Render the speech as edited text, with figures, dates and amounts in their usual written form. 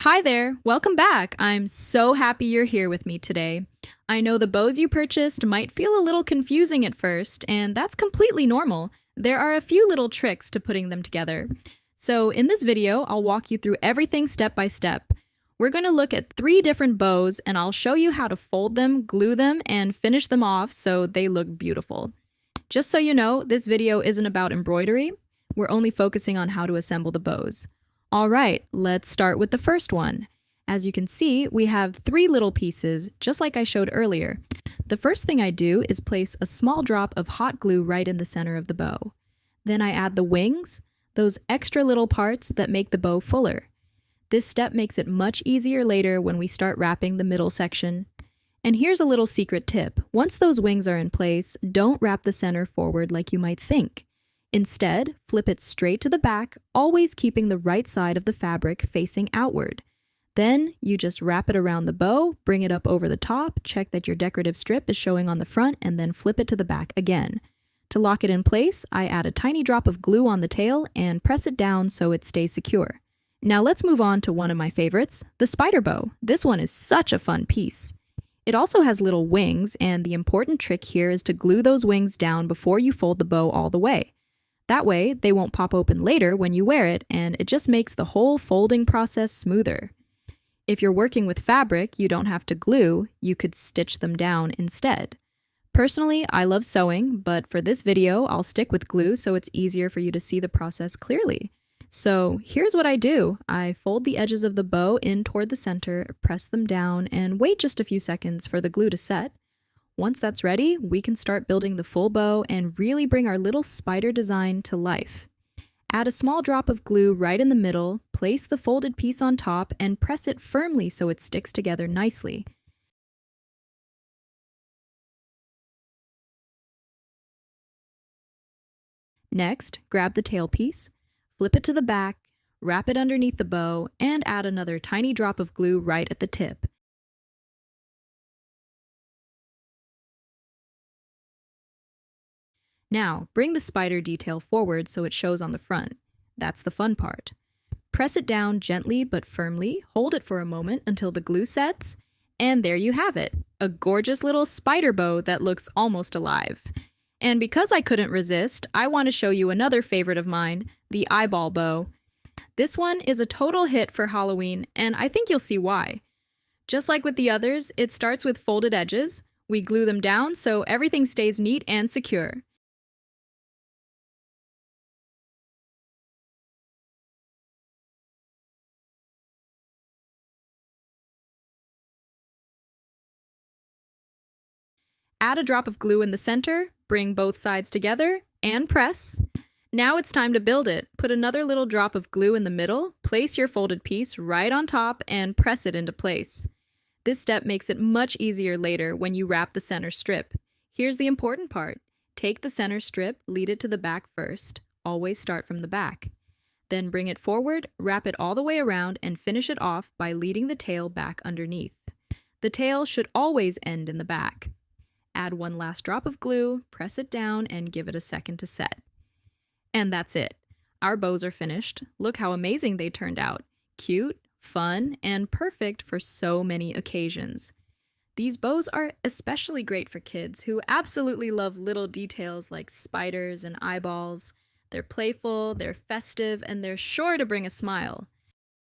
Hi there, welcome back. I'm so happy you're here with me today. I know the bows you purchased might feel a little confusing at first, and that's completely normal. There are a few little tricks to putting them together. So in this video, I'll walk you through everything step by step. We're going to look at 3 different bows, and I'll show you how to fold them, glue them, and finish them off so they look beautiful. Just so you know, this video isn't about embroidery. We're only focusing on how to assemble the bows. All right, let's start with the first one. As you can see, we have 3 little pieces, just like I showed earlier. The first thing I do is place a small drop of hot glue right in the center of the bow. Then I add the wings, those extra little parts that make the bow fuller. This step makes it much easier later when we start wrapping the middle section. And here's a little secret tip. Once those wings are in place, don't wrap the center forward like you might think. Instead, flip it straight to the back, always keeping the right side of the fabric facing outward. Then, you just wrap it around the bow, bring it up over the top, check that your decorative strip is showing on the front, and then flip it to the back again. To lock it in place, I add a tiny drop of glue on the tail and press it down so it stays secure. Now let's move on to one of my favorites, the spider bow. This one is such a fun piece. It also has little wings, and the important trick here is to glue those wings down before you fold the bow all the way. That way, they won't pop open later when you wear it, and it just makes the whole folding process smoother. If you're working with fabric you don't have to glue, you could stitch them down instead. Personally, I love sewing, but for this video, I'll stick with glue so it's easier for you to see the process clearly. So here's what I do. I fold the edges of the bow in toward the center, press them down, and wait just a few seconds for the glue to set. Once that's ready, we can start building the full bow and really bring our little spider design to life. Add a small drop of glue right in the middle, place the folded piece on top, and press it firmly so it sticks together nicely. Next, grab the tail piece, flip it to the back, wrap it underneath the bow, and add another tiny drop of glue right at the tip. Now, bring the spider detail forward so it shows on the front. That's the fun part. Press it down gently but firmly, hold it for a moment until the glue sets, and there you have it, a gorgeous little spider bow that looks almost alive. And because I couldn't resist, I want to show you another favorite of mine, the eyeball bow. This one is a total hit for Halloween, and I think you'll see why. Just like with the others, it starts with folded edges. We glue them down so everything stays neat and secure. Add a drop of glue in the center, bring both sides together, and press. Now it's time to build it. Put another little drop of glue in the middle, place your folded piece right on top, and press it into place. This step makes it much easier later when you wrap the center strip. Here's the important part. Take the center strip, lead it to the back first. Always start from the back. Then bring it forward, wrap it all the way around, and finish it off by leading the tail back underneath. The tail should always end in the back. Add one last drop of glue, press it down, and give it a second to set. And that's it. Our bows are finished. Look how amazing they turned out. Cute, fun, and perfect for so many occasions. These bows are especially great for kids who absolutely love little details like spiders and eyeballs. They're playful, they're festive, and they're sure to bring a smile.